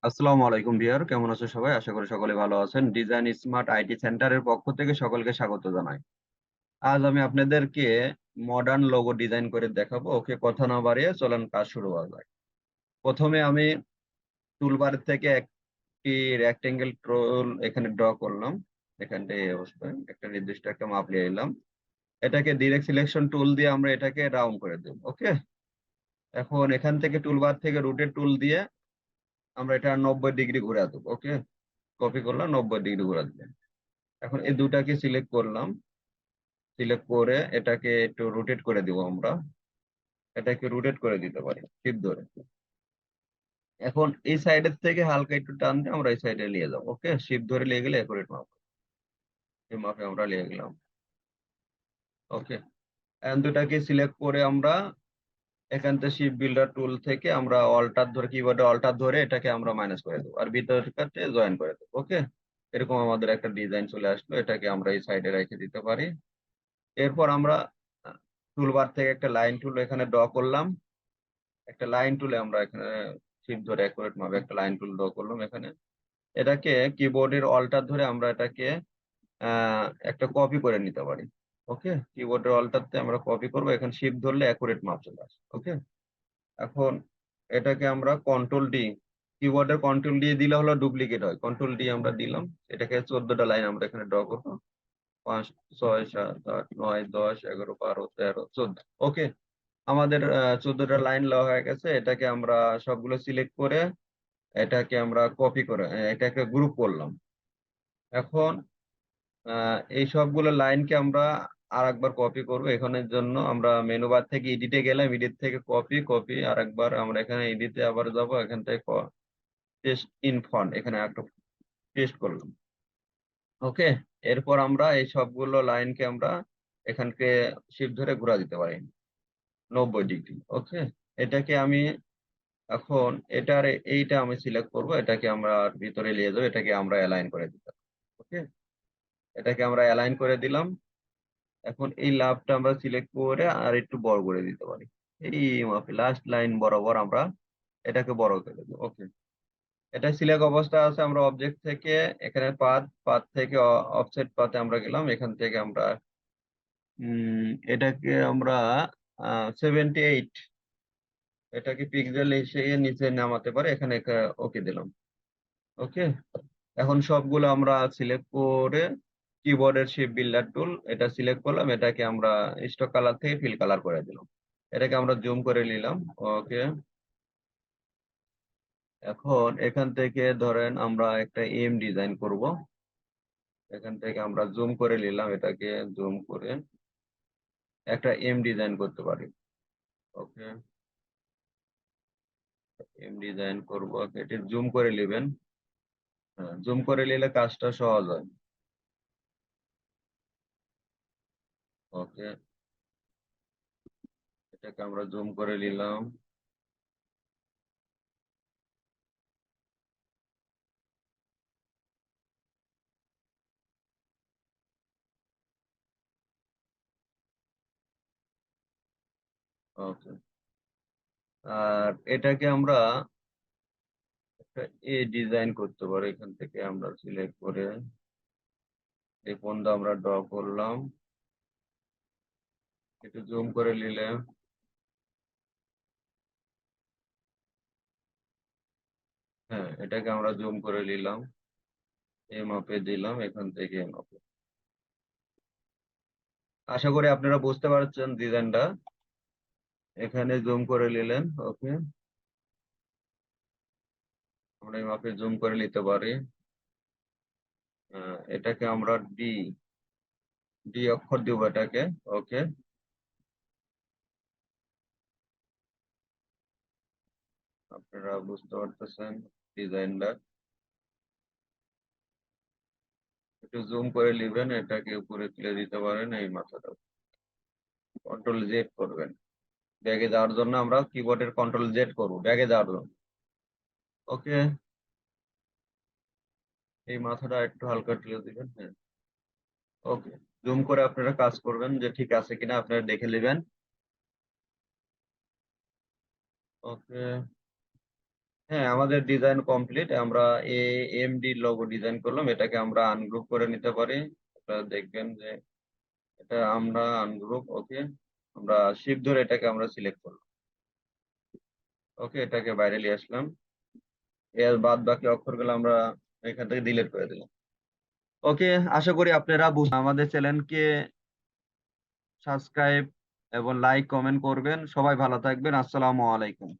আসসালামু আলাইকুম ভিউয়ার, কেমন আছো সবাই? আশা করি সকলে ভালো আছেন। ডিজাইন স্মার্ট আইটি সেন্টারের পক্ষ থেকে সকলকে স্বাগত জানাই। আজ আমি আপনাদেরকে মডার্ন লোগো ডিজাইন করে দেখাবো। ওকে, কথা না বাড়িয়ে চলেন কাজ শুরু করা যাক। প্রথমে আমি টুলবার থেকে একটি রেক্টেঙ্গেল টুল এখানে ড্র করলাম। এখানটা এই অবস্থায় একটা নির্দিষ্ট একটা মাপ নিয়ে নিলাম। এটাকে ডিরেক্ট সিলেকশন টুল দিয়ে আমরা এটাকে রাউন্ড করে দেব। ওকে, এখন এখান থেকে টুলবার থেকে রুটেট টুল দিয়ে আমরা এটা 90 ডিগ্রি ঘুরে দেবো। ওকে, কপি করলাম, 90 ডিগ্রি ঘুরে দিলাম। এখন এই দুটাকে সিলেক্ট করলাম, সিলেক্ট করে এটাকে একটু রোটেট করে দিব আমরা। এটাকে রোটেট করে দিতে পারি টিপ ধরে। এখন এই সাইডের থেকে হালকা একটু টান দিয়ে আমরা এই সাইডে নিয়ে যাবো। ওকে, শিপ ধরে নিয়ে গেলে একুরেট মাপ, এই মাপে আমরা নিয়ে গেলাম। ওকে, এখন দুটাকে সিলেক্ট করে আমরা এখান থেকে শিপ বিল্ডার টুল থেকে আমরা অল্টার ধরে, কিবোর্ডে অল্টার ধরে এটাকে আমরা মাইনাস করে দেবো আর ভিতরটাতে জয়েন করে দেবো। ওকে, এরকম আমাদের একটা ডিজাইন চলে আসলো। এটাকে আমরা এই সাইডে রেখে দিতে পারি। এরপর আমরা টুলবার থেকে একটা লাইন টুল এখানে ড্র করলাম। একটা লাইন টুলে আমরা এখানে শিফট ধরে অ্যাকুরেট ভাবে একটা লাইন টুল ড্র করলাম এখানে। এটাকে কিবোর্ডের অল্টার ধরে আমরা এটাকে একটা কপি করে নিতে পারি। ওকে, কিবোর্ডের অল্টারতে আমরা কপি করবো, এখানে শিফট ধরলে অ্যাকুরেট মাপ চলে আসে। ওকে, এখন এটাকে আমরা কন্ট্রোল ডি, কিবোর্ডের কন্ট্রোল দিয়ে দিলে হলো ডুপ্লিকেট হয়। কন্ট্রোল ডি আমরা দিলাম। এটাকে 14টা লাইন আমরা এখানে ড্র করবো। 5, 6, 7, 8, 9, 10, 11, 12, 13, 14। ওকে, আমাদের 14টা লাইন দেওয়া হয়ে গেছে। এটাকে আমরা সবগুলো সিলেক্ট করে এটাকে আমরা কপি করে এটাকে গ্রুপ করলাম। এখন এই সবগুলো লাইনকে আমরা আর একবার কপি করবো। এখানের জন্য আমরা মেনু বার থেকে এডিটে গেলাম, এডিট থেকে কপি, কপি আর একবার আমরা এখানে এডিটে আবার যাব, এখান থেকে পেস্ট ইন ফন্ট এখানে একটা পেস্ট করলাম। ওকে, এরপর আমরা এই সবগুলো লাইনকে আমরা এখানকে শিফট ধরে ঘোরা দিতে পারি 90 ডিগ্রি। ওকে, এটাকে আমি এখন এইটা আমি সিলেক্ট করব, এটাকে আমরা ভিতরে নিয়ে যাবো, এটাকে আমরা অ্যালাইন করে দিতে হবে। ওকে, এটাকে আমরা অ্যালাইন করে দিলাম। এখন এই লাভটা আমরা সিলেক্ট করে আর একটু বড় করে দিতে পারি। এই মাপে লাস্ট লাইন বরাবর আমরা এটাকে বড় করে দেবো। ওকে, এটা সিলেক্ট অবস্থা আছে। আমরা অবজেক্ট থেকে এখানে পাথ, পাথ থেকে অফসেট পাথে আমরা গেলাম। এখান থেকে আমরা এটাকে আমরা 78 এটাকে পিক্সেল হিসেবে নিচে নামাতে পারে। এখানে ওকে দিলাম। ওকে, এখন সবগুলো আমরা সিলেক্ট করে কিবোর্ডের শেপ বিল্ডার টুল এটা সিলেক্ট করলাম। এটাকে আমরা স্টক কালার থেকে ফিল কালার করে দিলাম। এটাকে আমরা জুম করে নিলাম। ওকে, এখন এখান থেকে ধরেন আমরা একটা এম ডিজাইন করব। এখান থেকে আমরা জুম করে নিলাম, এটাকে জুম করে একটা এম ডিজাইন করতে পারি। ওকে, এম ডিজাইন করব, এটা জুম করে নেবেন। হ্যাঁ, জুম করে নিলে কাজটা সহজ হয়। ওকে, এটাকে আমরা জুম করে নিলাম। ওকে, আর এটাকে আমরা একটা ডিজাইন করতে পারি। এখান থেকে আমরা সিলেক্ট করে এই পর্যন্ত আমরা ড্র করলাম, একটু জুম করে নিলে। হ্যাঁ, এটাকে আমরা জুম করে নিলাম, এই মাপে দিলাম, এখান থেকে এই মাপে। আশা করি আপনারা বুঝতে পারছেন ডিজাইনটা। এখানে জুম করে নিলেন। ওকে, আমরা এই মাপে জুম করে নিতে পারি। এটাকে আমরা ডি ডি অক্ষর দিব এটাকে। ওকে, আপনারা বুঝতে পারতেছেন ডিজাইনটা। একটু জুম করে নিবেন, এটাকে উপরে তুলে দিতে পারেন এই মাথাটা। কন্ট্রোল জেড করবেন ব্যাগে যাওয়ার জন্য। আমরা কিবোর্ডের কন্ট্রোল জেড করবো ব্যাগে যাওয়ার জন্য। ওকে, এই মাথাটা একটু হালকা তুলে দিবেন। হ্যাঁ, ওকে, জুম করে আপনারা কাজ করবেন যে ঠিক আছে কিনা আপনারা দেখে নেবেন। ওকে, হ্যাঁ, আমাদের ডিজাইন কমপ্লিট। আমরা এএমডি লোগো ডিজাইন করলাম। এটাকে আমরা আনগ্রুপ করে নিতে পারি। আপনারা দেখবেন যে এটা আমরা আনগ্রুপ, ওকে। আমরা শিফট ধরে এটাকে আমরা সিলেক্ট করলাম। ওকে, এটাকে বাইরে নিয়ে আসলাম। এর বাদ বাকি অক্ষরগুলো আমরা এখান থেকে ডিলিট করে দিলাম। ওকে, আশা করি আপনারা আমাদের চ্যানেলকে সাবস্ক্রাইব এবং লাইক কমেন্ট করবেন। সবাই ভালো থাকবেন। আসসালামু আলাইকুম।